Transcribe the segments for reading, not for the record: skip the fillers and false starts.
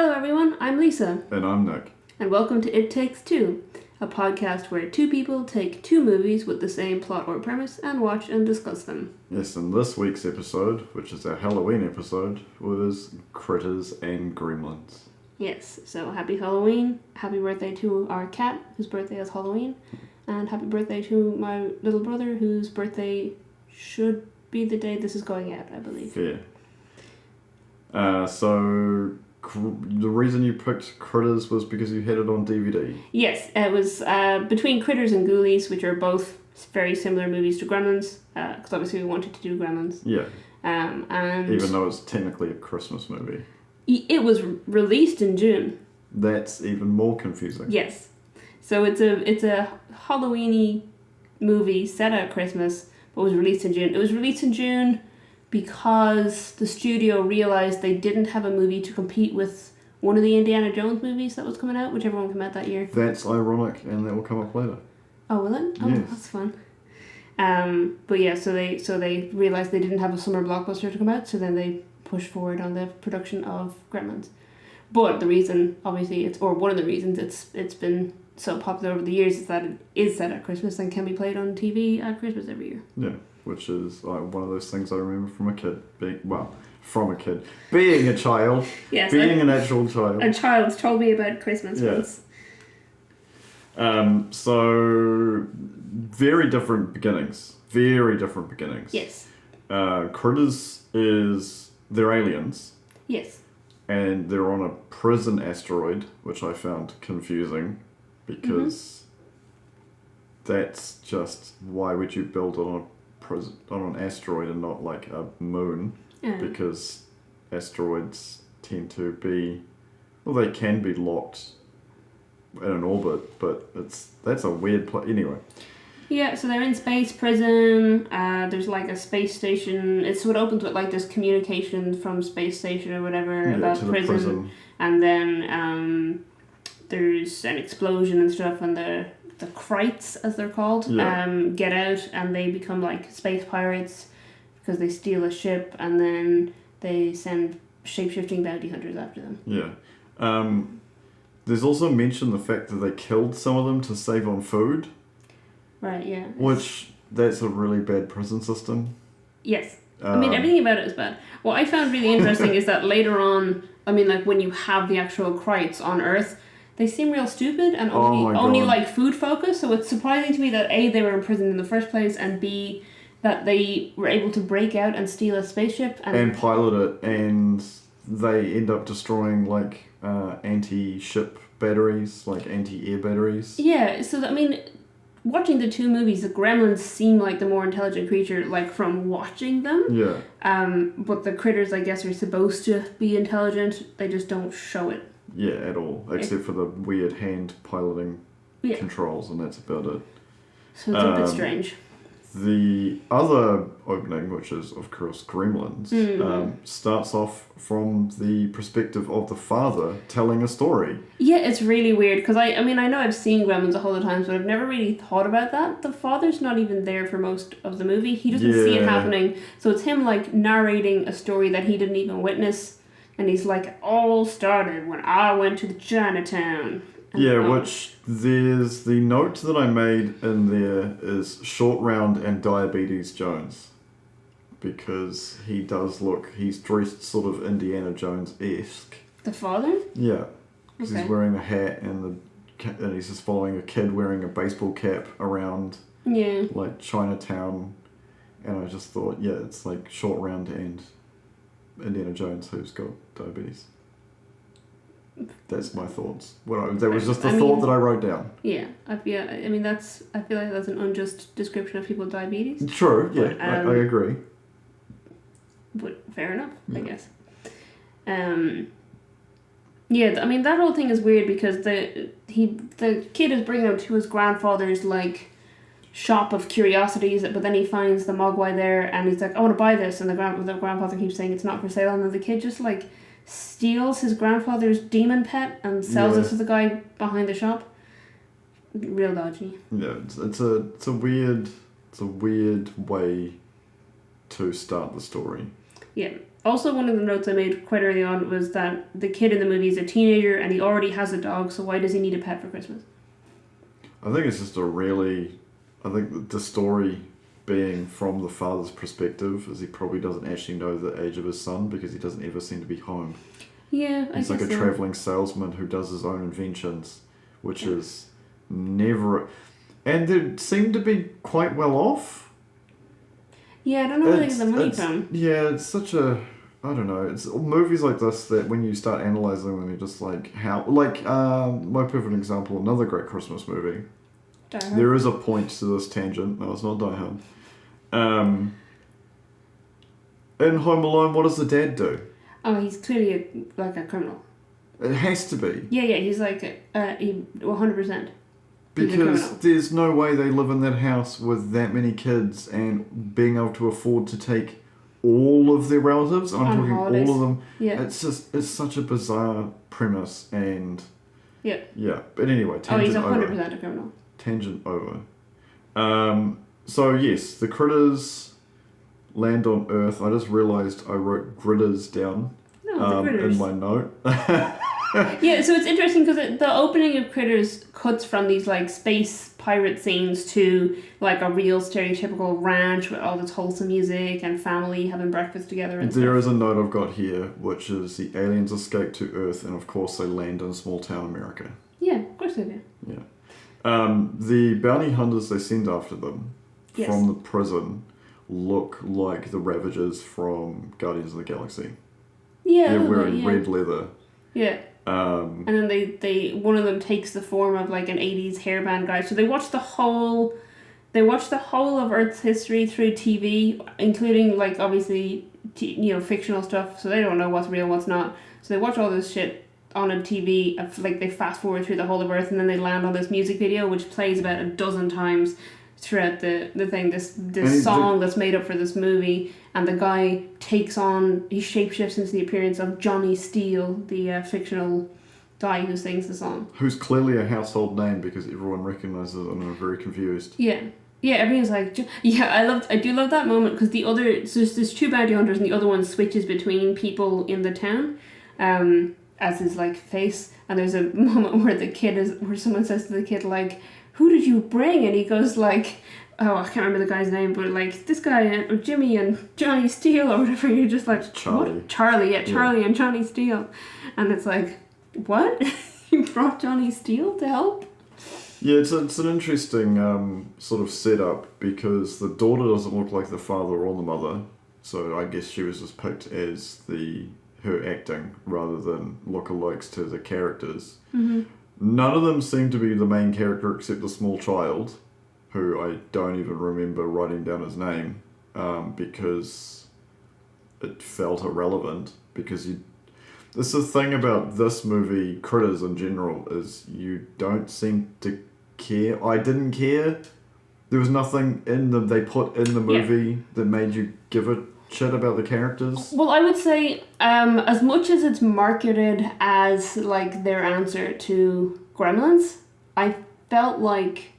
Hello everyone, I'm Lisa. And I'm Nick. And welcome to It Takes Two, a podcast where two people take two movies with the same plot or premise and watch and discuss them. Yes, and this week's episode, which is our Halloween episode, was Critters and Gremlins. Yes, so happy Halloween, happy birthday to our cat, whose birthday is Halloween, and happy birthday to my little brother, whose birthday should be the day this is going out, I believe. Fair. The reason you picked Critters was because you had it on DVD. Yes, it was between Critters and Ghoulies, which are both very similar movies to Gremlins, because obviously we wanted to do Gremlins. Yeah. And even though it's technically a Christmas movie. It was released in June. That's even more confusing. Yes. So it's a Halloween-y movie set at Christmas, but was released in June. It was released in June because the studio realized they didn't have a movie to compete with one of the Indiana Jones movies that was coming out, whichever one came out that year. That's ironic, and that will come up later. Oh, will it? Oh, yes. That's fun. But yeah, so they realized they didn't have a summer blockbuster to come out, so then they pushed forward on the production of Gremlins. But the reason, obviously, one of the reasons it's been so popular over the years is that it is set at Christmas and can be played on TV at Christmas every year. Yeah. Which is one of those things I remember from a kid. Being a child. Yes, being an actual child. A child told me about Christmas once. So, very different beginnings. Yes. Critters they're aliens. Yes. And they're on a prison asteroid, which I found confusing because that's just, why would you build on an asteroid and not like a moon? Because asteroids tend to be, they can be locked in an orbit, but that's a weird place. Anyway. Yeah, so they're in space prison. There's like a space station. It's what opens with like this communication from space station or whatever about prison. And then there's an explosion and stuff, and the Krites, as they're called, get out, and they become like space pirates because they steal a ship, and then they send shape-shifting bounty hunters after them. Yeah. There's also mentioned the fact that they killed some of them to save on food. Right, yeah. Which, that's a really bad prison system. Yes. Everything about it is bad. What I found really interesting is that later on, when you have the actual Krites on Earth, they seem real stupid and only like food focused. So it's surprising to me that A, they were in prison in the first place, and B, that they were able to break out and steal a spaceship and pilot it, and they end up destroying like anti-ship batteries, like anti-air batteries. Yeah. So watching the two movies, the Gremlins seem like the more intelligent creature, like from watching them. Yeah. But the Critters, I guess, are supposed to be intelligent. They just don't show it. Yeah, at all. Except for the weird hand piloting controls, and that's about it. So it's a bit strange. The other opening, which is, of course, Gremlins, starts off from the perspective of the father telling a story. Yeah, it's really weird, because I know I've seen Gremlins a whole lot of times, but I've never really thought about that. The father's not even there for most of the movie. He doesn't see it happening, so it's him, like, narrating a story that he didn't even witness. And he's like, it all started when I went to Chinatown. Which there's the note that I made in there is Short Round and Diabetes Jones. Because he's dressed sort of Indiana Jones-esque. The father? Yeah. Because he's wearing a hat and he's just following a kid wearing a baseball cap around like Chinatown. And I just thought, it's like Short Round and Indiana Jones who's got diabetes. That's my thoughts. That was just the thought that I wrote down. Yeah, I feel like that's an unjust description of people with diabetes. True, yeah, but, I agree. But fair enough, I guess. That whole thing is weird because the kid is bringing him to his grandfather's like shop of curiosities, but then he finds the Mogwai there, and he's like, I want to buy this, and the grandfather keeps saying it's not for sale, and then the kid just like steals his grandfather's demon pet and sells it to the guy behind the shop. Real dodgy. Yeah, it's a weird way to start the story. Yeah. Also, one of the notes I made quite early on was that the kid in the movie is a teenager and he already has a dog, so why does he need a pet for Christmas? I think it's just I think the story being from the father's perspective is he probably doesn't actually know the age of his son because he doesn't ever seem to be home. Yeah, I guess He's like a travelling salesman who does his own inventions, which is never... And they seem to be quite well off. Yeah, I don't know where they get the money from. Yeah, it's such a... I don't know. It's movies like this that when you start analysing them, you're just like, how... Like, my perfect example, another great Christmas movie. Die Hard. There is a point to this tangent. No, it's not Die Hard. In Home Alone, what does the dad do? Oh, he's clearly like a criminal. It has to be. Yeah, he's like 100%. Because there's no way they live in that house with that many kids and being able to afford to take all of their relatives. And I'm talking holidays. all of them. Yeah. It's such a bizarre premise and... Yeah. Yeah, but anyway, tangent he's 100% over. a criminal. Tangent over. So yes, the critters land on Earth. I just realised I wrote gritters down No, the critters. in my note. Yeah, so it's interesting because the opening of Critters cuts from these like space pirate scenes to like a real stereotypical ranch with all this wholesome music and family having breakfast together and There stuff. is a note I've got here, which is the aliens escape to Earth, and of course they land in small town America. Yeah, of course they do. Yeah. The bounty hunters they send after them Yes. from the prison look like the Ravagers from Guardians of the Galaxy. Yeah, They're wearing red leather. Yeah. And then they one of them takes the form of like an 80s hairband guy. So they watch the whole of Earth's history through TV, including like obviously fictional stuff. So they don't know what's real, what's not. So they watch all this shit on a TV. Like they fast forward through the whole of Earth, and then they land on this music video, which plays about a dozen times throughout the thing. This song that's made up for this movie. And the guy he shapeshifts into the appearance of Johnny Steele, the fictional guy who sings the song. Who's clearly a household name because everyone recognises it and are very confused. Yeah. Yeah, everyone's like, I do love that moment because there's two bounty hunters and the other one switches between people in the town as his like face. And there's a moment where someone says to the kid like, who did you bring? And he goes like... Oh, I can't remember the guy's name, but like this guy and Jimmy and Johnny Steele or whatever. You're just like Charlie. What? Charlie, yeah, Charlie and Johnny Steele, and it's like, what? You brought Johnny Steele to help? Yeah, it's an interesting sort of setup because the daughter doesn't look like the father or the mother, so I guess she was just picked as her acting rather than lookalikes to the characters. Mm-hmm. None of them seem to be the main character except the small child, who I don't even remember writing down his name because it felt irrelevant. This is the thing about this movie, Critters in general, is you don't seem to care. I didn't care. There was nothing they put in the movie that made you give a shit about the characters. Well, I would say as much as it's marketed as like their answer to Gremlins, I felt like...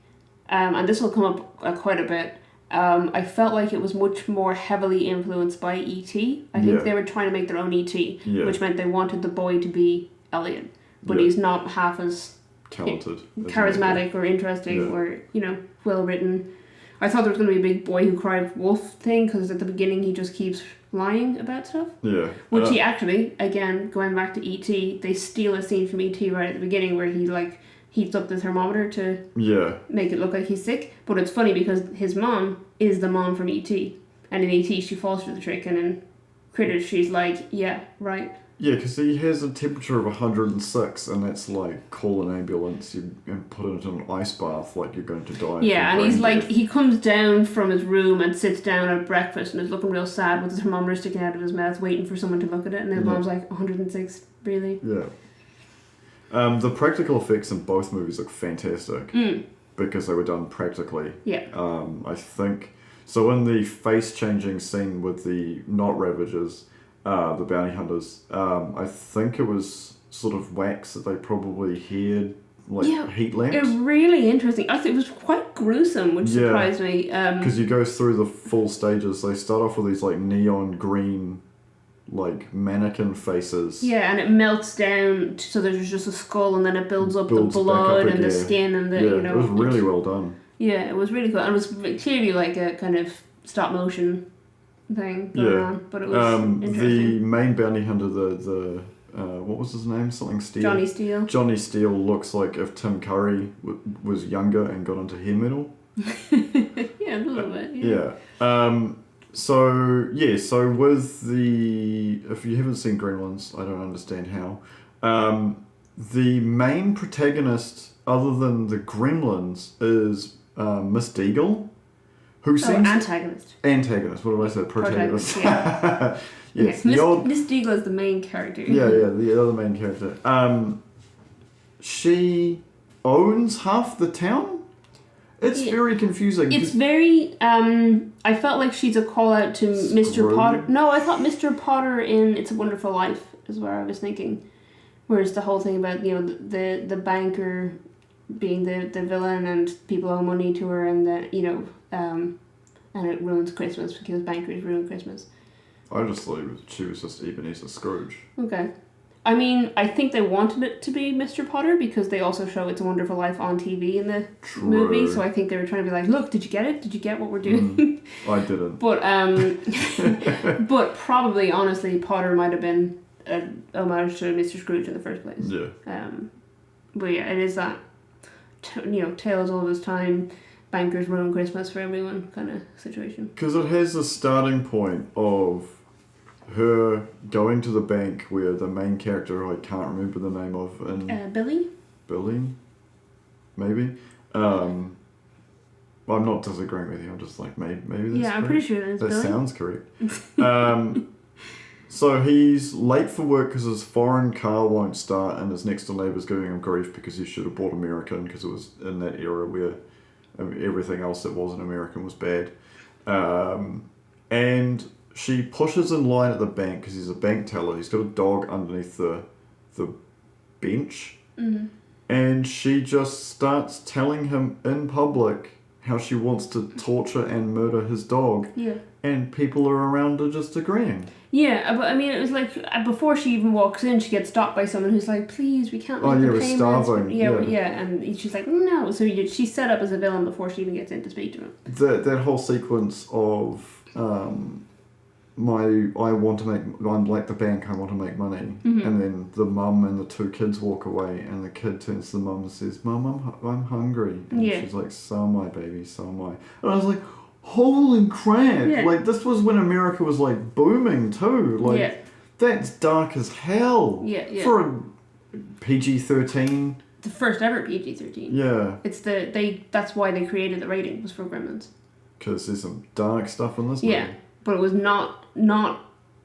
and this will come up quite a bit. I felt like it was much more heavily influenced by E.T. I think they were trying to make their own E.T., which meant they wanted the boy to be Elliot, but he's not half as talented, charismatic or interesting or well written. I thought there was going to be a big boy who cried wolf thing because at the beginning he just keeps lying about stuff. Yeah, which he actually, again going back to E.T., they steal a scene from E.T. right at the beginning where he like heats up the thermometer to make it look like he's sick. But it's funny because his mom is the mom from E.T. And in E.T. she falls for the trick, and in Critters she's like, yeah, right. Yeah, because he has a temperature of 106, and that's like, call an ambulance and put it in an ice bath like you're going to die. Yeah, and he's like, he comes down from his room and sits down at breakfast and is looking real sad with the thermometer sticking out of his mouth, waiting for someone to look at it. And his mom's like, 106, really? Yeah. The practical effects in both movies look fantastic because they were done practically. Yeah. I think so. In the face changing scene with the not Ravagers, the bounty hunters, I think it was sort of wax that they probably had heat lamps. It was really interesting. I think it was quite gruesome, which surprised me. Because you go through the full stages. They start off with these like neon green like mannequin faces. Yeah, and it melts down so there's just a skull, and then it builds up the blood and the skin and the it was really well done. Yeah, it was really cool, and it was clearly like a kind of stop motion thing going on, but it was interesting. The main bounty hunter, the what was his name? Something Steele. Johnny Steele. Johnny Steele looks like if Tim Curry was younger and got into hair metal. Yeah, a little bit. Yeah. So with the... If you haven't seen Gremlins, I don't understand how. The main protagonist, other than the Gremlins, is Miss Deagle, who seems... Antagonist. Antagonist, what did I say? Protagonist. Yeah. Yes. Miss Deagle is the main character. Yeah, the other main character. She owns half the town? It's very confusing. It's very... I felt like she's a call-out to Mr. Potter. No, I thought Mr. Potter in It's a Wonderful Life is where I was thinking. Whereas the whole thing about, the banker being the villain and people owe money to her and that, and it ruins Christmas because bankers ruin Christmas. I just thought she was just Ebenezer Scrooge. Okay. I mean, I think they wanted it to be Mr. Potter because they also show It's a Wonderful Life on TV in the movie, so I think they were trying to be like, look, did you get it? Did you get what we're doing? I didn't. But but probably, honestly, Potter might have been an homage to Mr. Scrooge in the first place. Yeah. But yeah, it is that, tales all this time, bankers ruin Christmas for everyone kind of situation. Because it has the starting point of her going to the bank where the main character, who I can't remember the name of, Billy, maybe. I'm not disagreeing with you. I'm just like maybe that's I'm correct. pretty sure that's that Billy. Sounds correct. So he's late for work because his foreign car won't start, and his next door neighbour's giving him grief because he should have bought American because it was in that era where everything else that wasn't American was bad. And she pushes in line at the bank because he's a bank teller. He's got a dog underneath the bench. Mm-hmm. And she just starts telling him in public how she wants to torture and murder his dog. Yeah. And people are around her just agreeing. Yeah, but I mean, it was like, before she even walks in, she gets stopped by someone who's like, please, we can't make the payments. Starving. Yeah, and she's like, no. So she's set up as a villain before she even gets in to speak to him. That whole sequence of... I'm like the bank, I want to make money. Mm-hmm. And then the mum and the two kids walk away, and the kid turns to the mum and says, Mum, I'm hungry. And she's like, so am I, baby, so am I. And I was like, holy crap. Yeah. Like, this was when America was like booming too. Like, that's dark as hell. Yeah. For a PG-13. The first ever PG-13. Yeah. It's that's why they created the rating, was for Gremlins. Because there's some dark stuff in this movie. Yeah. But it was not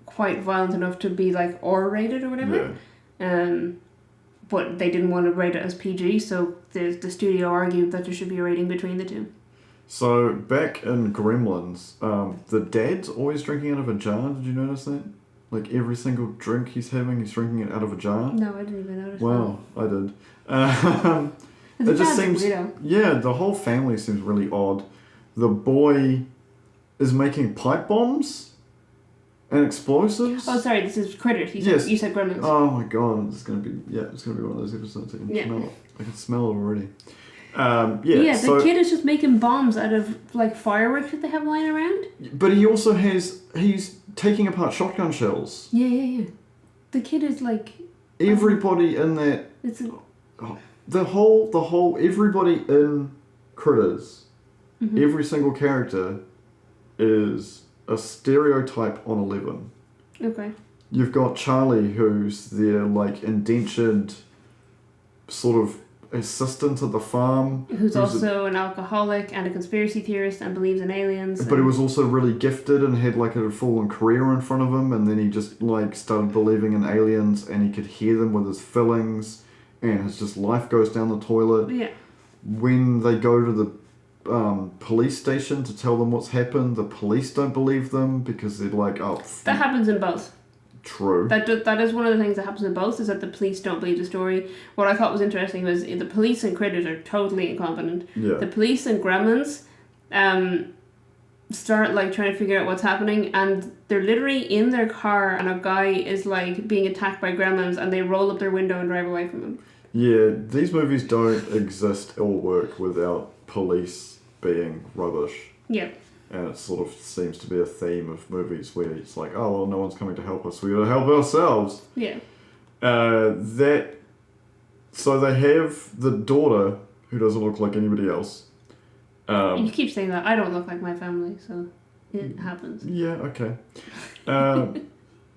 quite violent enough to be like R-rated or whatever. Yeah. But they didn't want to rate it as PG, so the studio argued that there should be a rating between the two. So back in Gremlins, the dad's always drinking out of a jar. Did you notice that? Like every single drink he's having, he's drinking it out of a jar. No, I didn't even notice. Wow, that. I did. It just seems. Yeah, the whole family seems really odd. The boy is making pipe bombs and explosives. Oh, sorry, this is Critters. You said Gremlins. Oh my god, it's gonna be one of those episodes. I can smell it already. The kid is just making bombs out of like fireworks that they have lying around. But he's taking apart shotgun shells. Yeah. The kid is like everybody in that. The whole everybody in Critters, mm-hmm. every single character is a stereotype on 11. Okay. You've got Charlie, who's their like indentured sort of assistant at the farm. Who's also an alcoholic and a conspiracy theorist and believes in aliens. But he was also really gifted and had like a full-on career in front of him, and then he just like started believing in aliens, and he could hear them with his fillings, and his just life goes down the toilet. Yeah. When they go to the police station to tell them what's happened, the police don't believe them because they're like, that happens in both. True. That is one of the things that happens in both, is that the police don't believe the story. What I thought was interesting was the police in Critters are totally incompetent. Yeah. The police in Gremlins, start like trying to figure out what's happening, and they're literally in their car and a guy is like being attacked by gremlins and they roll up their window and drive away from him. Yeah, these movies don't exist or work without police being rubbish. Yeah. And it sort of seems to be a theme of movies where it's like, oh, well, no one's coming to help us. We gotta help ourselves. Yeah. So they have the daughter who doesn't look like anybody else. You keep saying that. I don't look like my family, so it happens. Yeah, okay.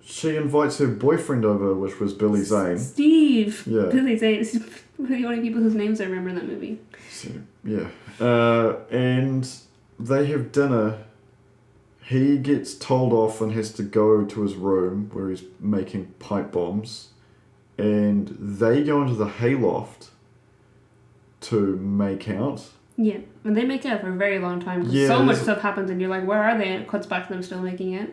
She invites her boyfriend over, which was Billy Zane. Steve! Yeah. Billy Zane is one of the only people whose names I remember in that movie. So, yeah. And they have dinner. He gets told off and has to go to his room where he's making pipe bombs. And they go into the hayloft to make out. Yeah, and they make out for a very long time. Because so much stuff happens and you're like, where are they? And it cuts back to them still making out.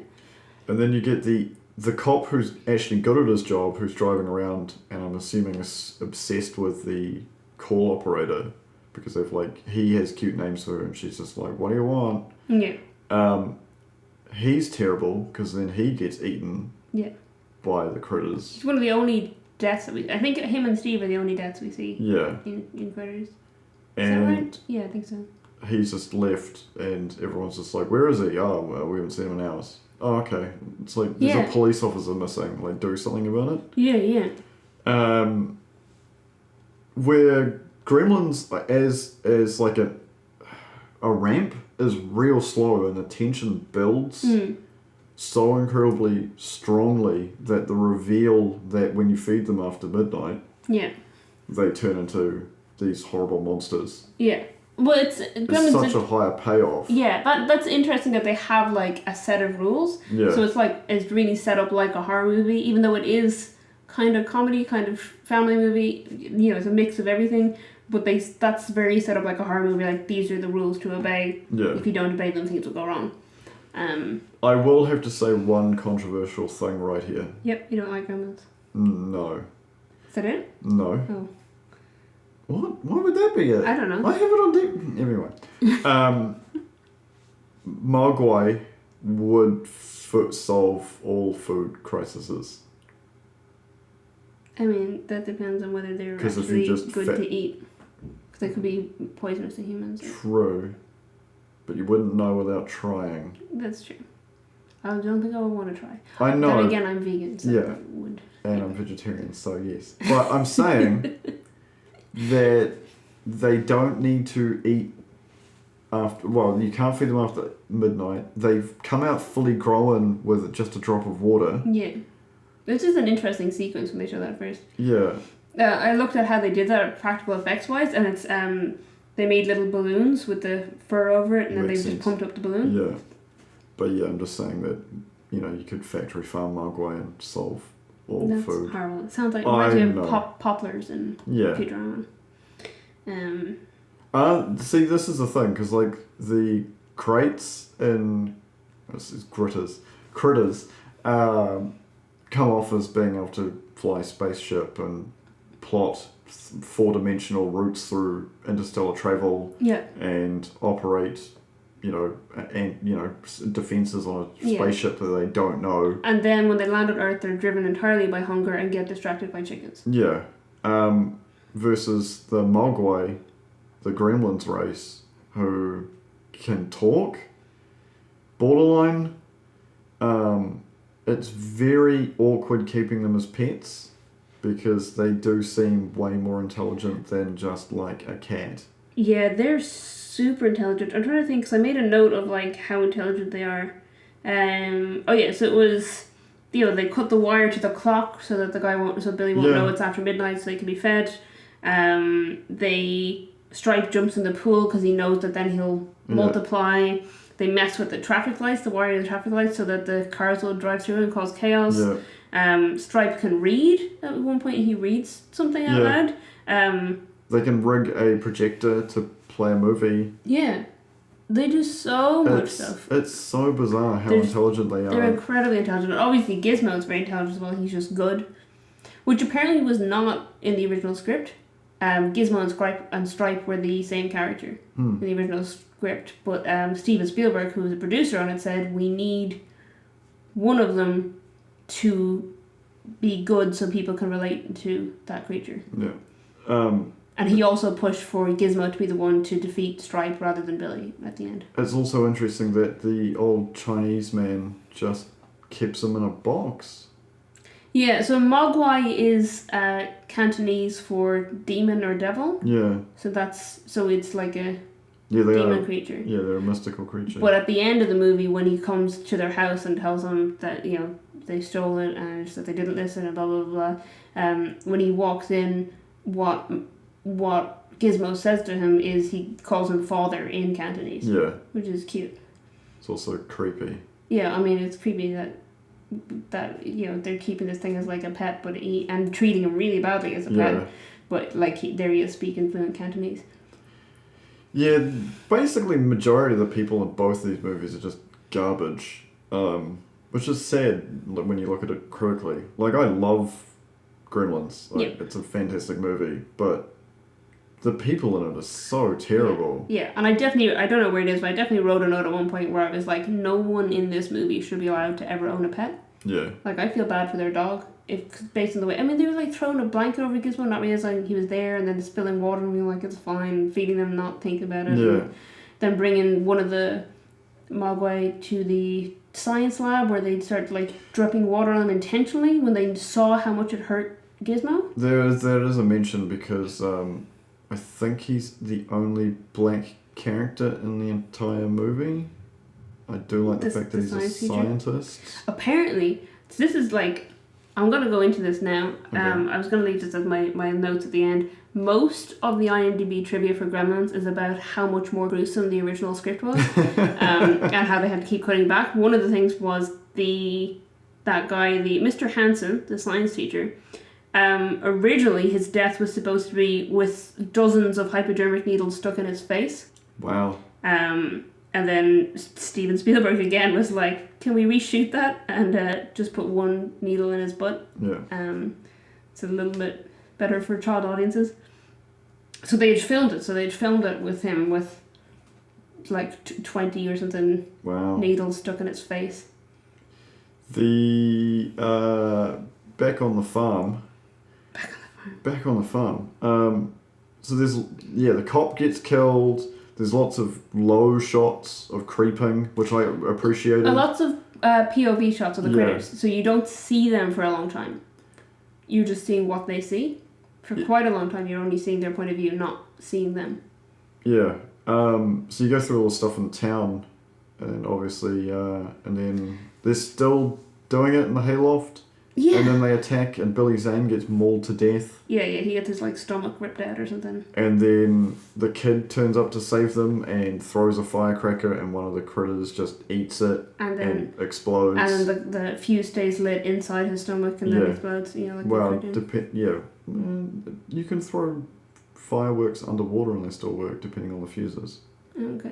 And then you get the cop who's actually good at his job, who's driving around, and I'm assuming is obsessed with the call operator. Because he has cute names for her and she's just like, what do you want? Yeah. He's terrible because then he gets eaten by the critters. He's one of the only deaths that I think him and Steve are the only deaths we see in Critters. Is that right? Yeah, I think so. He's just left and everyone's just like, where is he? Oh, well, we haven't seen him in hours. Oh, okay. It's like, there's a police officer missing. Like, do something about it. Yeah. Where Gremlins, as like a ramp, is real slow and the tension builds so incredibly strongly that the reveal that when you feed them after midnight, they turn into these horrible monsters. Yeah. Well, it's such a higher payoff. Yeah, that's interesting that they have like a set of rules. Yeah. So it's really set up like a horror movie, even though it is kind of comedy, kind of family movie. It's a mix of everything. But that's very set up like a horror movie. Like, these are the rules to obey. Yeah. If you don't obey them, things will go wrong. I will have to say one controversial thing right here. Yep, you don't like Gremlins? No. Is that it? No. Oh. What? Why would that be it? I don't know. I have it on deck. Anyway. Mogwai would solve all food crises. I mean, that depends on whether they're actually good to eat. Because they could be poisonous to humans. True. But you wouldn't know without trying. That's true. I don't think I would want to try. I know. Then again, I'm vegan, so I would. And I'm vegetarian, so yes. But I'm saying that they don't need to eat after... Well, you can't feed them after midnight. They've come out fully grown with just a drop of water. Yeah. This is an interesting sequence when they show that first. Yeah. I looked at how they did that practical effects wise, and it's they made little balloons with the fur over it, and then they just pumped up the balloon. Yeah. But yeah, I'm just saying that, you could factory farm Mogwai and solve all food. That's horrible. It sounds like it reminds me of poplars and Futurama. See, this is the thing, because the crates in critters come off as being able to fly a spaceship and plot 4-dimensional routes through interstellar travel and operate defenses on a spaceship that they don't know. And then when they land on Earth, they're driven entirely by hunger and get distracted by chickens. Yeah. Versus the Mogwai, the Gremlins race, who can talk, borderline. It's very awkward keeping them as pets because they do seem way more intelligent than just like a cat. Yeah, they're super intelligent. I'm trying to think, because I made a note of how intelligent they are. So it was, they cut the wire to the clock so that Billy won't know it's after midnight, so they can be fed. Stripe jumps in the pool because he knows that then he'll multiply. They mess with the traffic lights, the wire of the traffic lights, so that the cars will drive through and cause chaos. Yeah. Stripe can read. At one point, he reads something out loud. They can rig a projector to play a movie. Yeah. They do so much stuff. It's so bizarre how intelligent they are. They're incredibly intelligent. Obviously, Gizmo's very intelligent as well. He's just good. Which apparently was not in the original script. Gizmo and Stripe were the same character in the original script. script, but Steven Spielberg, who was a producer on it, said we need one of them to be good so people can relate to that creature. Yeah. And he also pushed for Gizmo to be the one to defeat Stripe rather than Billy at the end. It's also interesting that the old Chinese man just keeps him in a box. Yeah, so Mogwai is Cantonese for demon or devil. Yeah. So it's like a they demon creature. Yeah, they're a mystical creature. But at the end of the movie, when he comes to their house and tells them that, you know, they stole it and that they didn't listen and blah, blah, blah, when he walks in, what Gizmo says to him is he calls him father in Cantonese. Yeah. Which is cute. It's also creepy. Yeah, I mean, it's creepy that you know, they're keeping this thing as like a pet, but and treating him really badly as a pet. But like there he is speaking fluent Cantonese. Yeah, basically majority of the people in both these movies are just garbage. Which is sad when you look at it critically. Like, I love Gremlins. Like, it's a fantastic movie, but the people in it are so terrible. Yeah, and I don't know where it is, but I definitely wrote a note at one point where I was like, no one in this movie should be allowed to ever own a pet. Yeah. Like, I feel bad for their dog. Based on the way, I mean, they were like throwing a blanket over Gizmo, not realizing he was there, and then spilling water and being like, it's fine, feeding them, not thinking about it. Yeah. And then bringing one of the Mogwai to the science lab where they'd start like dripping water on them intentionally when they saw how much it hurt Gizmo. There is a mention because I think he's the only black character in the entire movie. I do like the fact that he's a scientist. Apparently, this is like, I'm going to go into this now. Okay. I was going to leave this as my notes at the end. Most of the IMDb trivia for Gremlins is about how much more gruesome the original script was and how they had to keep cutting back. One of the things was that guy, Mr. Hansen, the science teacher, originally his death was supposed to be with dozens of hypodermic needles stuck in his face. Wow. And then Steven Spielberg again was like, can we reshoot that and just put one needle in his butt? Yeah. It's a little bit better for child audiences. So they'd filmed it with him with like 20 or something needles stuck in his face. The back on the farm. So there's the cop gets killed. There's lots of low shots of creeping, which I appreciated. Lots of POV shots of the critters, so you don't see them for a long time. You're just seeing what they see. For quite a long time, you're only seeing their point of view, not seeing them. Yeah. So you go through all the stuff in town, and obviously, and then they're still doing it in the hayloft. Yeah. And then they attack, and Billy Zane gets mauled to death. Yeah, he gets his like stomach ripped out or something. And then the kid turns up to save them and throws a firecracker, and one of the critters just eats it and explodes. And then the fuse stays lit inside his stomach and then explodes. You know, like you can throw fireworks underwater and they still work depending on the fuses. Okay.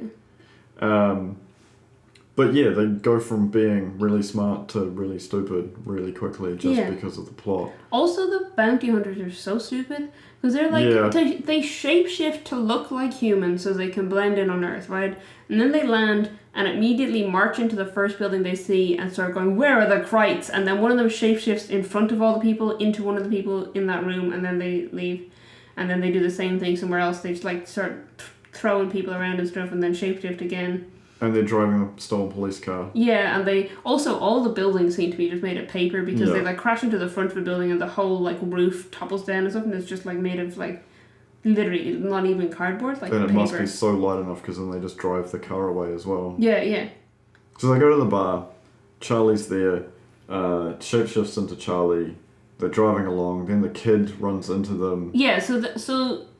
But yeah, they go from being really smart to really stupid really quickly just because of the plot. Also, the bounty hunters are so stupid because they're like they shapeshift to look like humans so they can blend in on Earth, right? And then they land and immediately march into the first building they see and start going, "Where are the Krites?" And then one of them shapeshifts in front of all the people into one of the people in that room, and then they leave. And then they do the same thing somewhere else. They just like start throwing people around and stuff, and then shapeshift again. And they're driving a stolen police car. Yeah, and they also, all the buildings seem to be just made of paper because they like crash into the front of a building and the whole like roof topples down and stuff, and it's just like made of like literally not even cardboard, like and paper. It must be so light enough because then they just drive the car away as well. Yeah. So they go to the bar, Charlie's there, shapeshifts into Charlie, they're driving along, then the kid runs into them. Yeah, so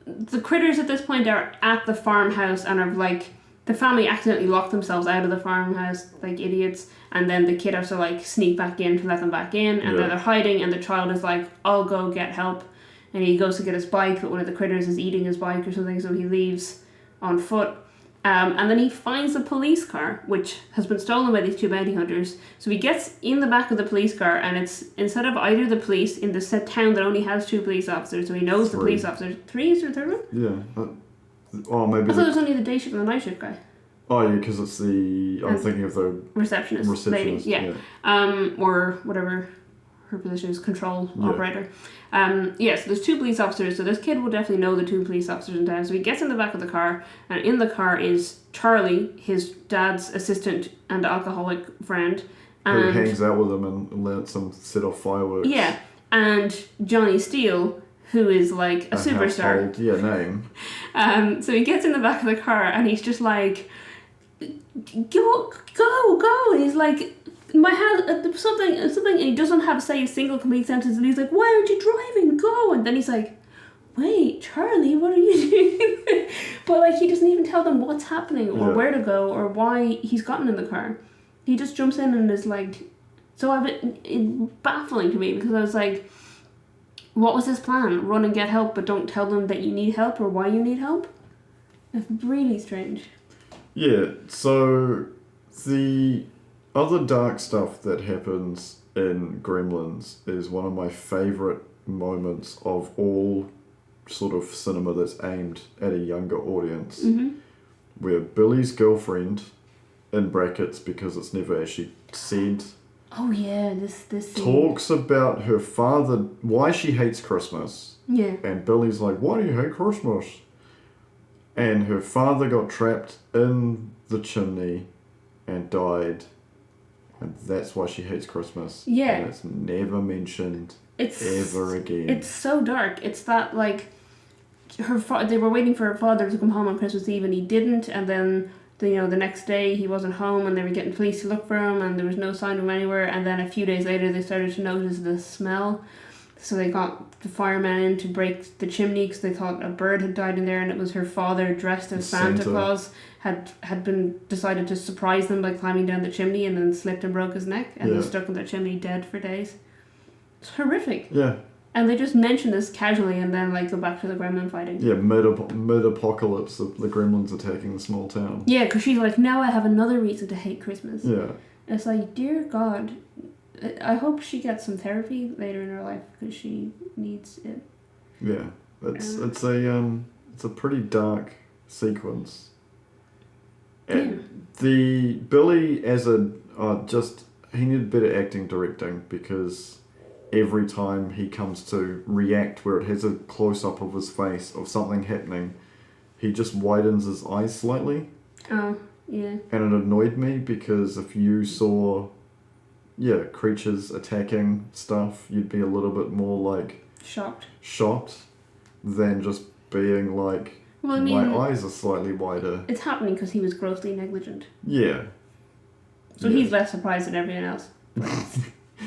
the critters at this point are at the farmhouse and are like, the family accidentally locked themselves out of the farmhouse like idiots, and then the kid has to like sneak back in to let them back in, and then they're hiding, and the child is like, I'll go get help, and he goes to get his bike, but one of the critters is eating his bike or something, so he leaves on foot. And then he finds a police car, which has been stolen by these two bounty hunters. So he gets in the back of the police car, and it's instead of either the police in the set town that only has 2 police officers, so he knows the police officers. 3 is there a third one? Yeah. Maybe. I thought it was only the day shift and the night shift guy. Oh yeah, because it's I'm thinking of the receptionist lady. Yeah. Or whatever her position is, control operator. So there's two police officers. So this kid will definitely know the two police officers in town. So he gets in the back of the car, and in the car is Charlie, his dad's assistant and alcoholic friend. Who hangs out with him and lets him set off fireworks. Yeah, and Johnny Steele, who is like a superstar. Name. So he gets in the back of the car, and he's just like, go, and he's like, my hand, something, and he doesn't have to say a single complete sentence, and he's like, why aren't you driving? Go! And then he's like, wait, Charlie, what are you doing? But like, he doesn't even tell them what's happening or where to go or why he's gotten in the car. He just jumps in and is like, so it's baffling to me, because I was like, what was his plan? Run and get help, but don't tell them that you need help or why you need help? It's really strange. Yeah, so the other dark stuff that happens in Gremlins is one of my favourite moments of all sort of cinema that's aimed at a younger audience. Mm-hmm. Where Billy's girlfriend, in brackets because it's never actually said... Oh yeah, this scene. Talks about her father, why she hates Christmas. Yeah. And Billy's like, why do you hate Christmas? And her father got trapped in the chimney and died. And that's why she hates Christmas. Yeah. And it's never mentioned ever again. It's so dark. It's that, like, they were waiting for her father to come home on Christmas Eve and he didn't. And then, the next day he wasn't home and they were getting police to look for him and there was no sign of him anywhere. And then a few days later they started to notice the smell. So they got the firemen in to break the chimney because they thought a bird had died in there, and it was her father dressed as Santa Claus had been decided to surprise them by climbing down the chimney and then slipped and broke his neck and was stuck in the chimney dead for days. It's horrific. Yeah. And they just mention this casually and then go back to the gremlin fighting. Yeah, mid-apocalypse of the gremlins attacking the small town. Yeah, because she's like, now I have another reason to hate Christmas. Yeah. It's like, dear God, I hope she gets some therapy later in her life because she needs it. Yeah, it's a pretty dark sequence. And the Billy as he needed better acting directing, because every time he comes to react where it has a close up of his face of something happening, he just widens his eyes slightly. Oh, yeah. And it annoyed me because if you saw creatures attacking stuff, you'd be a little bit more like shocked than just being like, well, I mean, my eyes are slightly wider. It's happening because he was grossly negligent. Yeah. So he's less surprised than everyone else.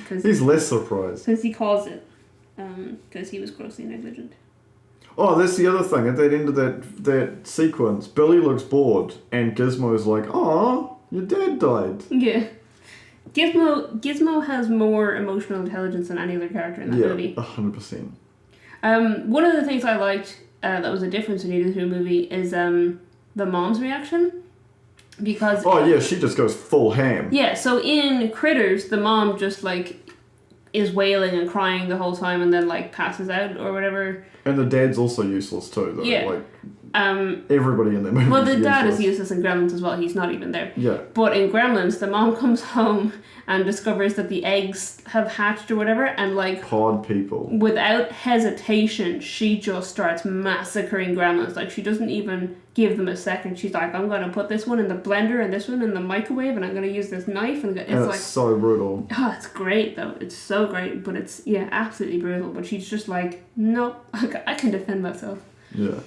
He's less surprised. Because he calls it. Because he was grossly negligent. Oh, that's the other thing. At that end of that sequence, Billy looks bored and Gizmo's like, "Oh, your dad died." Yeah. Gizmo has more emotional intelligence than any other character in that movie. 100%. One of the things I liked that was a difference in either two movie is the mom's reaction. Because she just goes full ham. Yeah, so in Critters, the mom just is wailing and crying the whole time and then passes out or whatever. And the dad's also useless too, though. Yeah. Everybody in that movie. Well, the dad is useless in Gremlins as well. He's not even there. Yeah. But in Gremlins, the mom comes home and discovers that the eggs have hatched or whatever, and pod people. Without hesitation, she just starts massacring Gremlins. She doesn't even give them a second. She's like, I'm gonna put this one in the blender and this one in the microwave, and I'm gonna use this knife, and it's so brutal. Oh, it's great though. It's so great, but it's absolutely brutal. But she's just like, no, I can defend myself. Yeah.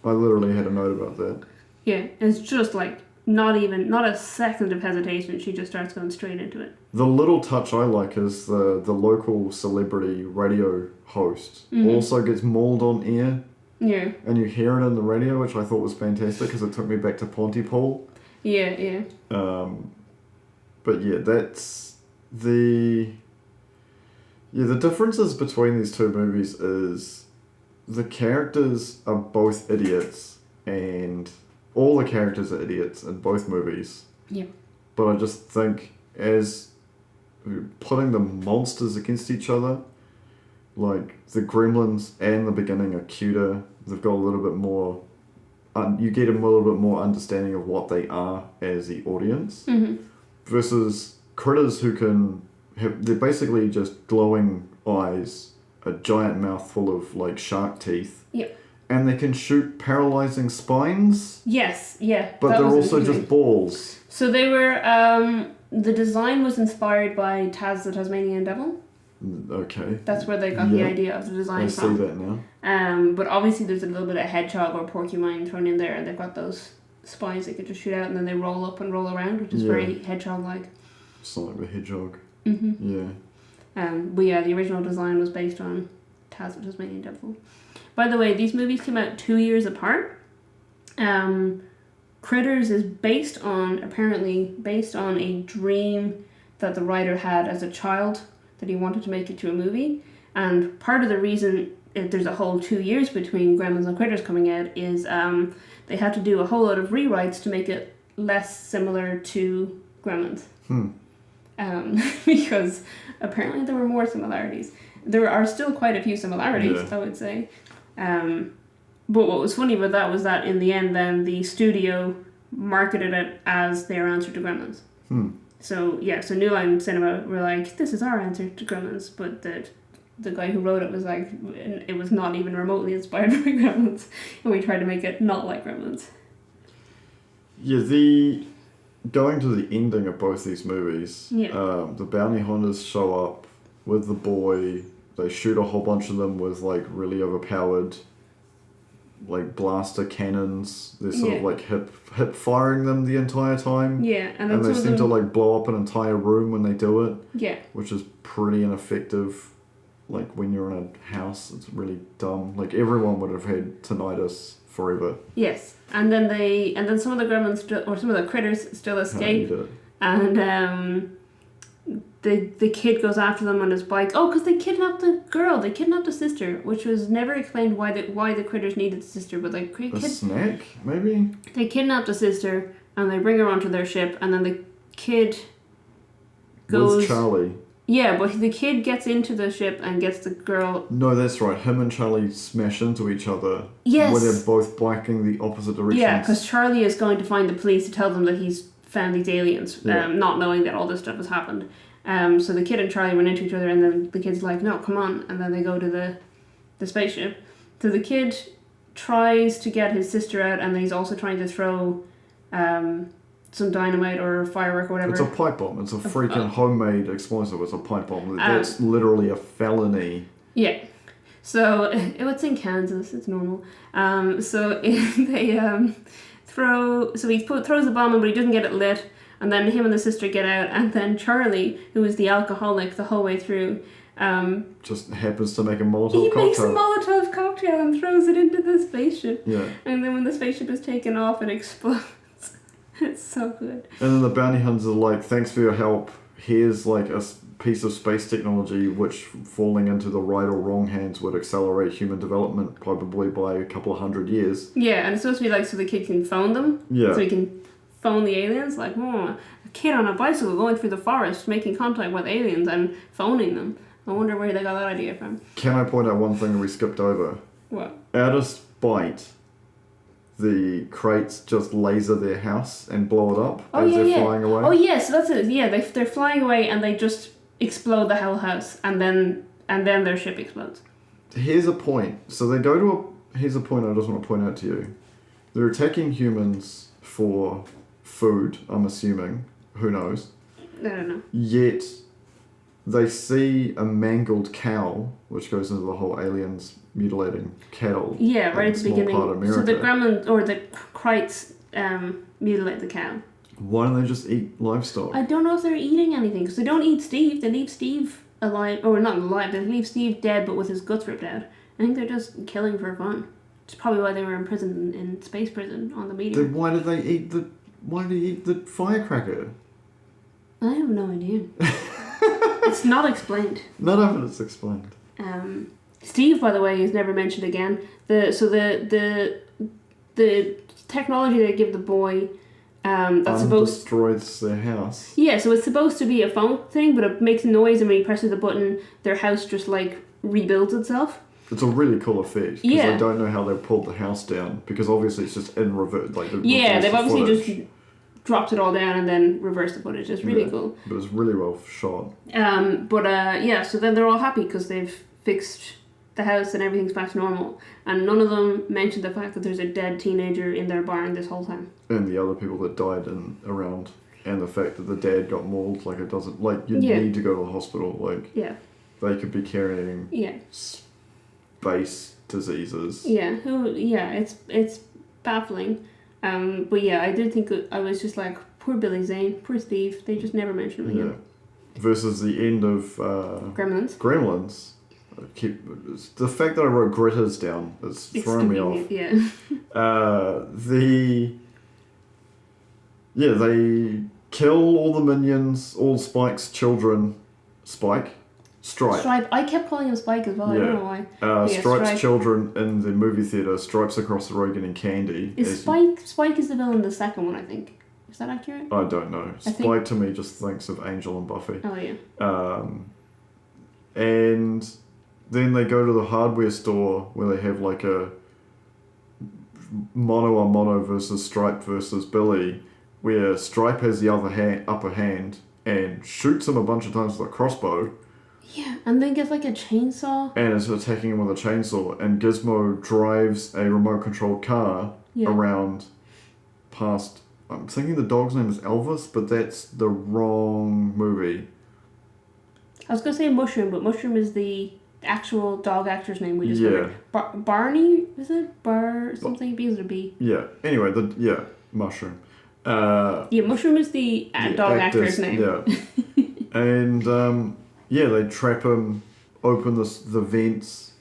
I literally had a note about that. Yeah, it's just not a second of hesitation. She just starts going straight into it. The little touch I like is the local celebrity radio host also gets mauled on air. Yeah. And you hear it in the radio, which I thought was fantastic because it took me back to Pontypool. Yeah, yeah. But yeah, that's the differences between these two movies is the characters are both idiots, and all the characters are idiots in both movies. Yeah. But I just think as putting the monsters against each other, the Gremlins and the beginning are cuter. They've got a little bit more you get a little bit more understanding of what they are as the audience, versus critters who can they're basically just glowing eyes, a giant mouth full of like shark teeth. Yep. And they can shoot paralyzing spines. Yes, yeah. But they're also just balls. So they were, the design was inspired by Taz the Tasmanian Devil. Okay. That's where they got the idea of the design from. I see that now. But obviously there's a little bit of hedgehog or porcumine thrown in there, and they've got those spines they could just shoot out, and then they roll up and roll around, which is very hedgehog-like. It's not like the hedgehog. Yeah. But yeah, the original design was based on Taz the Tasmanian Devil. By the way, these movies came out 2 years apart. Critters is apparently based on a dream that the writer had as a child that he wanted to make into a movie. And part of the reason there's a whole 2 years between Gremlins and Critters coming out is they had to do a whole lot of rewrites to make it less similar to Gremlins. Because apparently there were more similarities. There are still quite a few similarities, I would say. But what was funny about that was that in the end then the studio marketed it as their answer to Gremlins. So New Line Cinema were like, this is our answer to Gremlins, but the guy who wrote it was like, it was not even remotely inspired by Gremlins, and we tried to make it not like Gremlins. Yeah, going to the ending of both these movies, the bounty hunters show up with the boy. They shoot a whole bunch of them with like really overpowered like blaster cannons. They're sort of like hip firing them the entire time. Yeah, and they seem to like blow up an entire room when they do it. Yeah. Which is pretty ineffective. Like when you're in a house, it's really dumb. Like everyone would have had tinnitus forever. Yes. And then some of the gremlins or some of the critters still escape. And the kid goes after them on his bike. Oh, because they kidnapped the girl. They kidnapped the sister, which was never explained why the critters needed the sister. But like a snack, maybe. They kidnapped the sister and they bring her onto their ship, and then the kid goes with Charlie. Yeah, but the kid gets into the ship and gets the girl. No, that's right. Him and Charlie smash into each other. Yes. Where they're both biking the opposite directions. Yeah, because Charlie is going to find the police to tell them that he's found these aliens, not knowing that all this stuff has happened. So the kid and Charlie run into each other, and then the kid's like, no, come on. And then they go to the spaceship. So the kid tries to get his sister out, and then he's also trying to throw some dynamite or firework or whatever. It's a pipe bomb. It's a freaking homemade explosive. It's a pipe bomb. That's literally a felony. Yeah. So it's in Kansas. It's normal. So they throws the bomb in, but he doesn't get it lit. And then him and the sister get out, and then Charlie, who is the alcoholic the whole way through, just happens to make a Molotov cocktail. He makes a Molotov cocktail and throws it into the spaceship. Yeah. And then when the spaceship is taken off, it explodes. It's so good. And then the bounty hunters are like, thanks for your help. Here's like a piece of space technology which, falling into the right or wrong hands, would accelerate human development probably by a couple of 100 years. Yeah, and it's supposed to be like so the kid can phone them. Yeah. So he can phone the aliens. Like, a kid on a bicycle going through the forest making contact with aliens and phoning them. I wonder where they got that idea from. Can I point out one thing that we skipped over? What? Out of spite, the crates just laser their house and blow it up as they're flying away. Oh yeah, so that's it. Yeah, they're flying away and they just explode the whole house, and then their ship explodes. Here's a point. So they go to here's a point I just want to point out to you. They're attacking humans for food, I'm assuming. Who knows? I don't know. Yet they see a mangled cow, which goes into the whole aliens mutilating cattle. Yeah, right at the beginning. So the gremlins or the krites mutilate the cow. Why don't they just eat livestock? I don't know if they're eating anything, because they don't eat Steve. They leave Steve alive, or not alive. They leave Steve dead, but with his guts ripped out. I think they're just killing for fun. It's probably why they were imprisoned in space prison on the meteor. Then why did they eat the firecracker? I have no idea. It's not explained. None of it is explained. Steve, by the way, is never mentioned again. The technology they give the boy that's supposed destroys their house. Yeah, so it's supposed to be a phone thing, but it makes a noise, and when he presses the button, their house just like rebuilds itself. It's a really cool effect. Because I don't know how they pulled the house down, because obviously it's just in reverse. Like they've obviously just dropped it all down and then reversed the footage. It's really cool. But it's really well shot. So then they're all happy because they've fixed the house and everything's back to normal. And none of them mentioned the fact that there's a dead teenager in their barn this whole time. And the other people that died around. And the fact that the dad got mauled, like it doesn't, like you need to go to the hospital, like they could be carrying space diseases. It's baffling. But I did think I was just like, poor Billy Zane, poor Steve. They just never mentioned him again. Versus the end of Gremlins. The fact that I wrote Gritters down is throwing me off. They kill all the minions, all Spike's children. Stripe. I kept calling him Spike as well. I don't know why. Stripe's children in the movie theatre. Stripes across the road getting candy. Spike is the villain in the second one, I think. Is that accurate? I don't know. Spike to me just thinks of Angel and Buffy. Oh yeah. And then they go to the hardware store where they have like a mono on mono versus Stripe versus Billy, where Stripe has the upper hand and shoots him a bunch of times with a crossbow. Yeah, and then gets like a chainsaw. And is attacking him with a chainsaw. And Gizmo drives a remote controlled car around past... I'm thinking the dog's name is Elvis, but that's the wrong movie. I was going to say Mushroom, but Mushroom is the actual dog actor's name we just heard. Barney, is it? Bar something? Begins with a B. Yeah. Anyway, Mushroom. Mushroom is the dog actor's name. Yeah. And, they trap him, open the vents.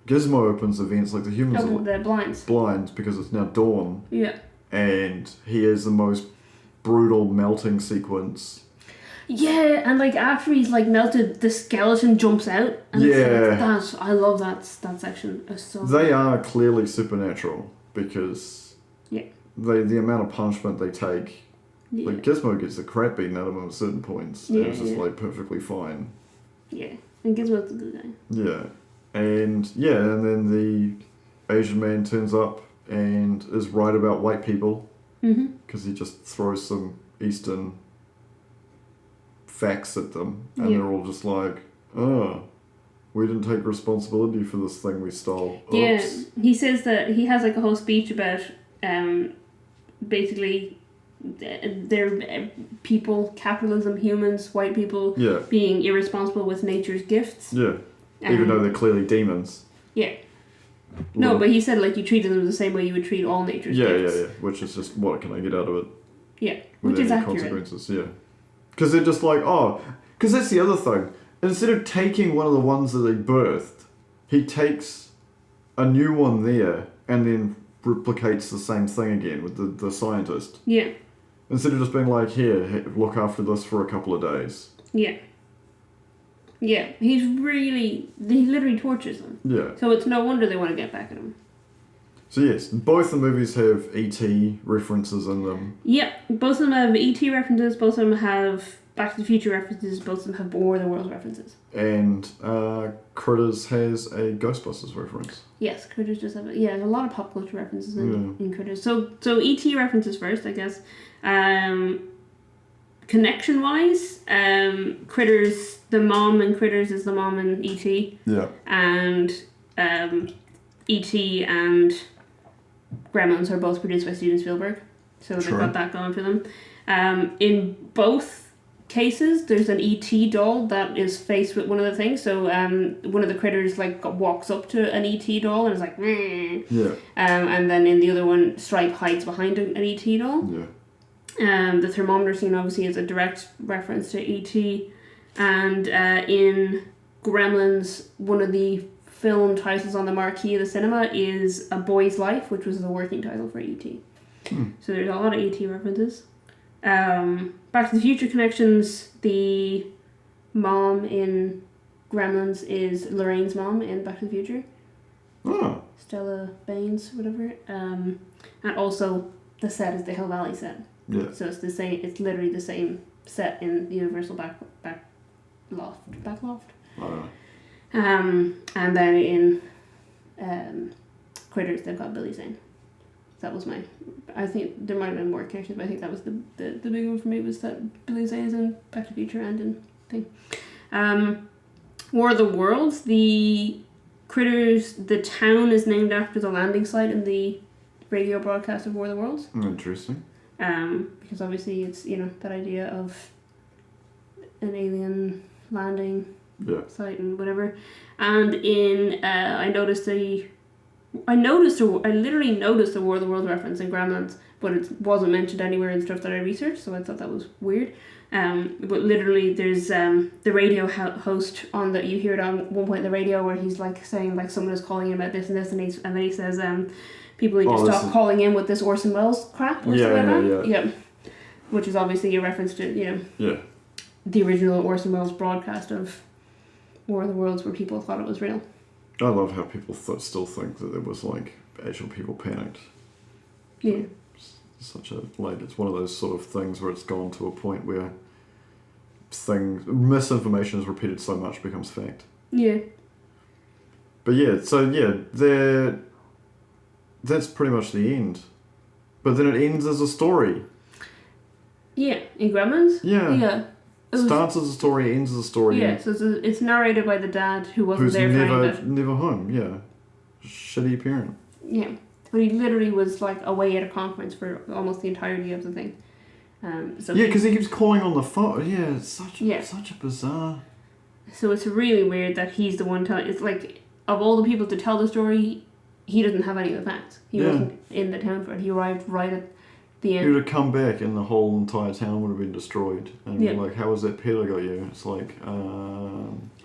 Gizmo opens the vents like the humans. Open the blinds. Blinds, because it's now dawn. Yeah. And he has the most brutal melting sequence. Yeah, and like after he's like melted, the skeleton jumps out. And I love that section. It's so they are clearly supernatural because the amount of punishment they take. Yeah. Like Gizmo gets the crap beaten out of him at certain points. Yeah, and it's just like perfectly fine. Yeah, and Gizmo's a good guy. Yeah, and then the Asian man turns up and is right about white people because he just throws some Eastern facts at them, and they're all just like, we didn't take responsibility for this thing we stole. Oops. Yeah, he says that he has like a whole speech about basically they're people, capitalism, humans, white people being irresponsible with nature's gifts. Yeah, even though they're clearly demons. Yeah. No, but he said like you treated them the same way you would treat all nature's gifts. Yeah. Which is just, what can I get out of it? Yeah, which is accurate. Consequences, because they're just like, because that's the other thing. Instead of taking one of the ones that they birthed, he takes a new one there and then replicates the same thing again with the scientist. Yeah. Instead of just being like, here, look after this for a couple of days. Yeah. Yeah, he literally tortures them. Yeah. So it's no wonder they want to get back at him. So yes, both the movies have E.T. references in them. Yeah, both of them have E.T. references, both of them have Back to the Future references, both of them have War of the Worlds references. And Critters has a Ghostbusters reference. Yes, Critters just have a lot of pop culture references in Critters. So E.T. references first, I guess. Connection-wise, Critters, the mom in Critters is the mom in E.T. Yeah. And E.T. and Gremlins are both produced by Steven Spielberg. So they've got that going for them. In both cases, there's an E.T. doll that is faced with one of the things. So one of the critters walks up to an E.T. doll and is like, meh. Yeah. And then in the other one, Stripe hides behind an E.T. doll. Yeah. The thermometer scene obviously is a direct reference to E.T. And in Gremlins, one of the film titles on the marquee of the cinema is A Boy's Life, which was the working title for E.T. So there's a lot of E.T. references. Back to the Future connections, the mom in Gremlins is Lorraine's mom in Back to the Future. Oh. Stella Baines, whatever. And also the set is the Hill Valley set. Yeah. So it's the same. It's literally the same set in the Universal backloft. And then in Critters, they've got Billy Zane. That was I think there might have been more occasions, but I think that was the big one for me, was that Billy Zane is in Back to the Future and in thing. War of the Worlds, the Critters, the town is named after the landing site in the radio broadcast of War of the Worlds. Interesting. Because obviously it's, that idea of an alien landing site and whatever. And in, I literally noticed the War of the Worlds reference in Gremlins, but it wasn't mentioned anywhere in stuff that I researched, so I thought that was weird. But literally there's the radio host you hear it on one point in the radio where he's like saying like someone is calling him about this and this, and then he says people need to stop calling in with this Orson Welles crap or something like that. Yeah. Which is obviously a reference to the original Orson Welles broadcast of War of the Worlds where people thought it was real. I love how people still think that there was like actual people panicked. Yeah. Such a it's one of those sort of things where it's gone to a point where misinformation is repeated so much it becomes fact. Yeah. But that's pretty much the end. But then it ends as a story. Yeah, in Gremlins. Yeah. Yeah. Starts as a story, ends as a story. Yeah, so it's narrated by the dad who wasn't there for any of it. Never home, yeah. Shitty parent. Yeah. But he literally was like away at a conference for almost the entirety of the thing. Because he keeps calling on the phone. Yeah, it's such a bizarre... So it's really weird that he's the one telling... It's like, of all the people to tell the story, he doesn't have any of the facts. He wasn't in the town for it. He arrived right at the end. He would have come back and the whole entire town would have been destroyed. And like, how was that Peter got you? It's like,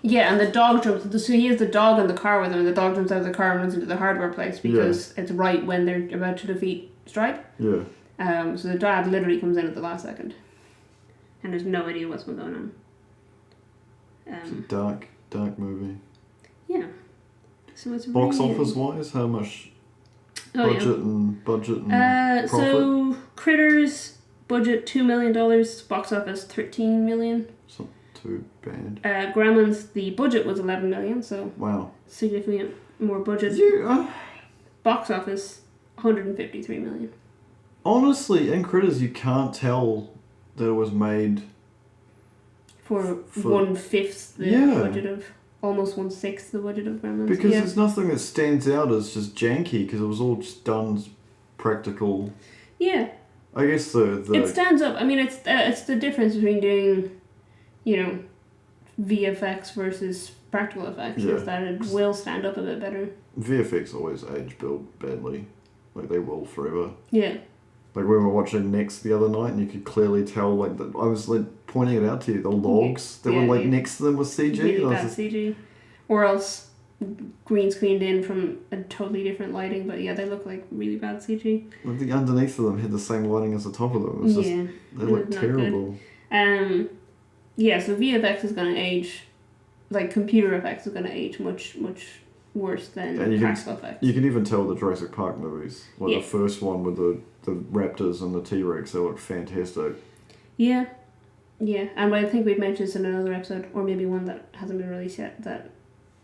Yeah, and the dog jumps... So he has the dog in the car with him, and the dog jumps out of the car and runs into the hardware place because it's right when they're about to defeat Stripe. Yeah. So the dad literally comes in at the last second. And there's no idea what's been going on. It's a dark movie. Yeah. So it's box office wise, how much budget and profit? So Critters budget $2 million, box office $13 million. It's not too bad. Gremlins, the budget was $11 million, so significant more budget. Box office $153 million. Honestly, in Critters, you can't tell that it was made for 1/5 the budget of, almost 1/6 the budget of Gremlins. Because there's nothing that stands out as just janky, because it was all just done practical. Yeah. I guess it stands up. I mean, it's the difference between doing, VFX versus practical effects, is that it will stand up a bit better. VFX always age build badly. Like, they will forever. Yeah. Like, we were watching Next the other night, and you could clearly tell, like, I was, like, pointing it out to you, the logs that were, like, next to them was CG. Really bad CG. Or else green screened in from a totally different lighting, but they look like really bad CG. Like, the underneath of them had the same lighting as the top of them. It was just, they look terrible. So VFX is going to age, like, computer effects is going to age much, much worse than practical effects. You can even tell the Jurassic Park movies. Like, the first one with the raptors and the T-Rex, they look fantastic. Yeah. Yeah, and I think we've mentioned this in another episode, or maybe one that hasn't been released yet, that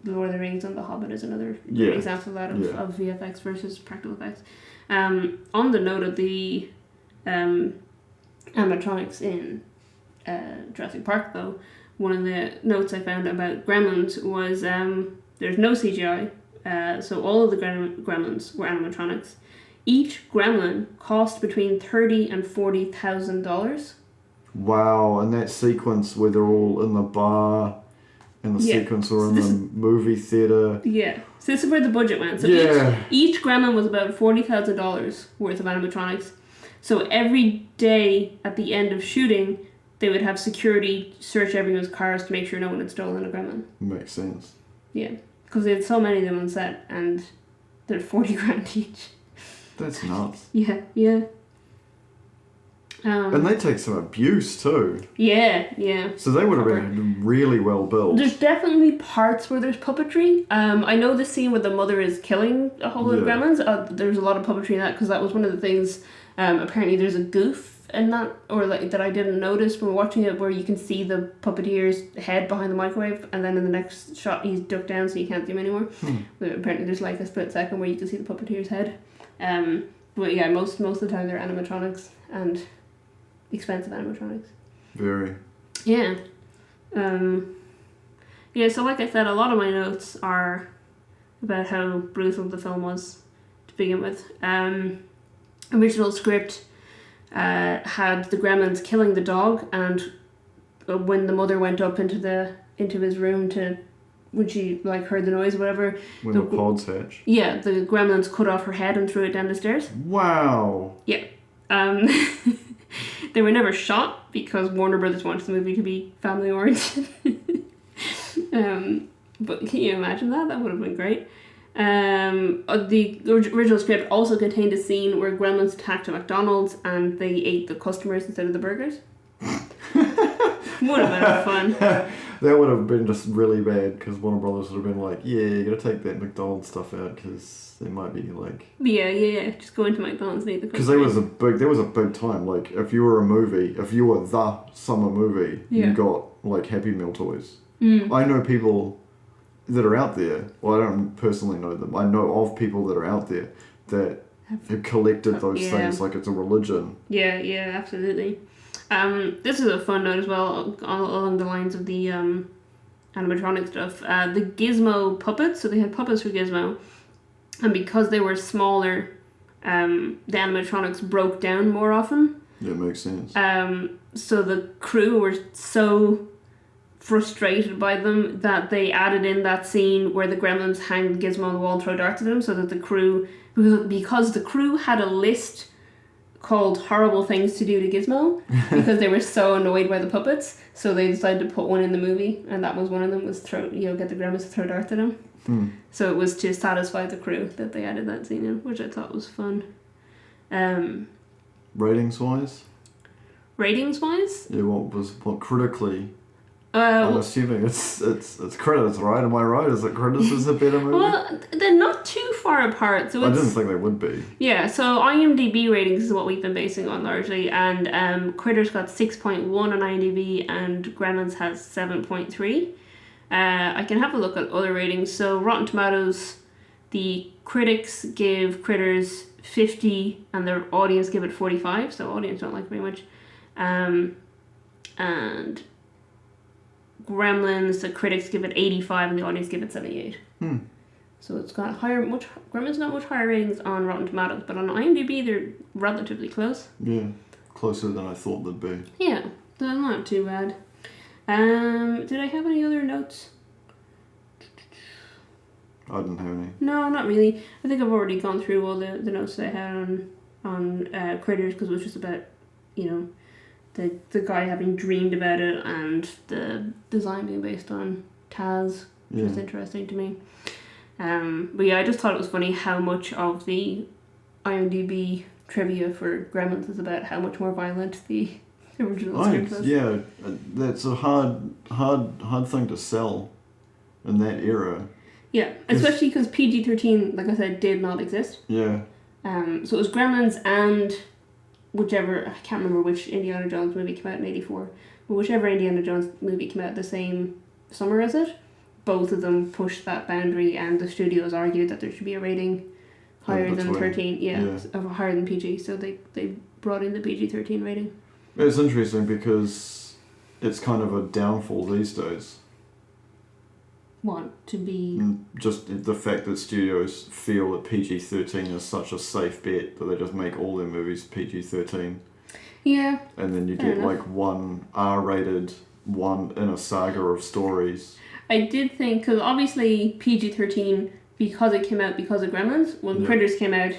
Lord of the Rings and The Hobbit is another example of that, of VFX versus practical effects. On the note of the animatronics in Jurassic Park, though, one of the notes I found about Gremlins was there's no CGI, so all of the Gremlins were animatronics. Each Gremlin cost between $30,000 and $40,000. Wow, and that sequence where they're all in the bar, and the sequence where in the movie theatre. Yeah, so this is where the budget went. So each Gremlin was about $40,000 worth of animatronics. So every day at the end of shooting, they would have security search everyone's cars to make sure no one had stolen a Gremlin. Makes sense. Yeah, because they had so many of them on set, and they're $40,000 each. That's nuts. Yeah. And they take some abuse too. Yeah. So they would have been really well built. There's definitely parts where there's puppetry. I know the scene where the mother is killing a whole lot of Gremlins. There's a lot of puppetry in that, because that was one of the things. Apparently there's a goof in that, or like that I didn't notice when watching it, where you can see the puppeteer's head behind the microwave, and then in the next shot he's ducked down so you can't see him anymore. But apparently there's like a split second where you can see the puppeteer's head. But yeah, most of the time they're animatronics, and expensive animatronics. Very. Yeah. Yeah, so like I said, a lot of my notes are about how brutal the film was to begin with. Original script had the Gremlins killing the dog, and when the mother went up into his room when she like heard the noise or whatever, when the pods hatched. Yeah, the Gremlins cut off her head and threw it down the stairs. Wow. Yeah. They were never shot because Warner Brothers wanted the movie to be family oriented. But can you imagine that? That would have been great. The original script also contained a scene where Gremlins attacked a McDonald's and they ate the customers instead of the burgers. Would have been fun. That would have been just really bad, because Warner Brothers would have been like, yeah, you gotta take that McDonald's stuff out, because they might be like... Yeah. Just go into McDonald's and eat the customers. Because there was a big time, like, if you were the summer movie, you got, like, Happy Meal toys. I know people that are out there, well, I don't personally know them, I know of people that are out there that have collected those things like it's a religion. Yeah, absolutely. This is a fun note as well, along the lines of the animatronic stuff. The Gizmo puppets, so they had puppets for Gizmo, and because they were smaller, the animatronics broke down more often. Yeah, it makes sense. So the crew were so frustrated by them that they added in that scene where the Gremlins hang Gizmo on the wall and throw darts at him, so that the crew, because the crew had a list called horrible things to do to Gizmo because they were so annoyed by the puppets, so they decided to put one in the movie, and that was one of them, was get the Gremlins to throw darts at him. So it was to satisfy the crew that they added that scene in, which I thought was fun. Ratings wise? Yeah, what critically? I'm assuming it's credits, right? Am I right? Is it credits is a better movie? Well, they're not too far apart. So I didn't think they would be. Yeah, so IMDb ratings is what we've been basing on largely, and Critters got 6.1 on IMDb, and Gremlins has 7.3. I can have a look at other ratings. So Rotten Tomatoes, the critics give Critters 50, and their audience give it 45. So audience don't like it very much, and Gremlins, the critics give it 85 and the audience give it 78. So it's got Gremlins got much higher ratings on Rotten Tomatoes, but on IMDb they're relatively close. Yeah, closer than I thought they'd be. Yeah, they're not too bad. Did I have any other notes? I didn't have any. No, not really. I think I've already gone through all the notes that I had on Critters, because it was just about, the guy having dreamed about it and the design being based on Taz, which was interesting to me. But yeah, I just thought it was funny how much of the IMDb trivia for Gremlins is about how much more violent the original script was. Yeah, that's a hard thing to sell in that era. Yeah, especially because PG-13, like I said, did not exist. Yeah. So it was Gremlins and whichever, I can't remember which Indiana Jones movie came out in 1984, but whichever Indiana Jones movie came out the same summer as it, both of them pushed that boundary, and the studios argued that there should be a rating higher than 13, higher than PG, so they brought in the PG-13 rating. It's interesting because it's kind of a downfall these days. What, to be... Just the fact that studios feel that PG-13 is such a safe bet that they just make all their movies PG-13. Yeah. And then you get like one R-rated, one in a saga of stories. I did think, because obviously PG-13, because it came out because of Gremlins, when Critters came out,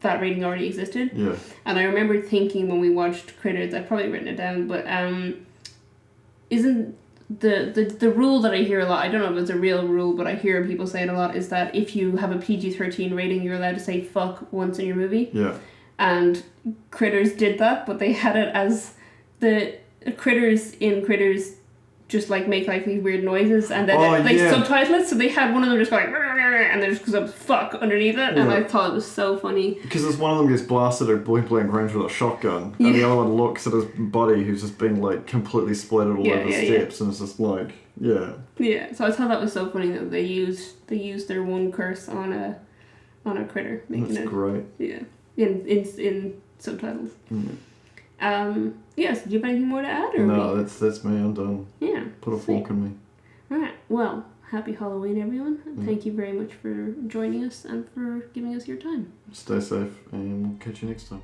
that rating already existed. Yeah. And I remember thinking when we watched Critters, I've probably written it down, but isn't... The rule that I hear a lot, I don't know if it's a real rule, but I hear people say it a lot, is that if you have a PG-13 rating, you're allowed to say fuck once in your movie. Yeah. And Critters did that, but they had it as the critters in Critters just like make like these weird noises, and then they subtitle it, so they had one of them just going and there just goes up fuck underneath it, and I thought it was so funny. Because there's one of them gets blasted at point blank range with a shotgun, and the other one looks at his buddy who's just been like completely splattered all over the steps, and it's just like, Yeah, so I thought that was so funny that they used their one curse on a critter. That's great. Yeah, in subtitles. Yes, do you have anything more to add? Or no, that's me, I'm done. Yeah. Put a fork in me. Alright, well, happy Halloween, everyone. Thank you very much for joining us and for giving us your time. Stay safe, and we'll catch you next time.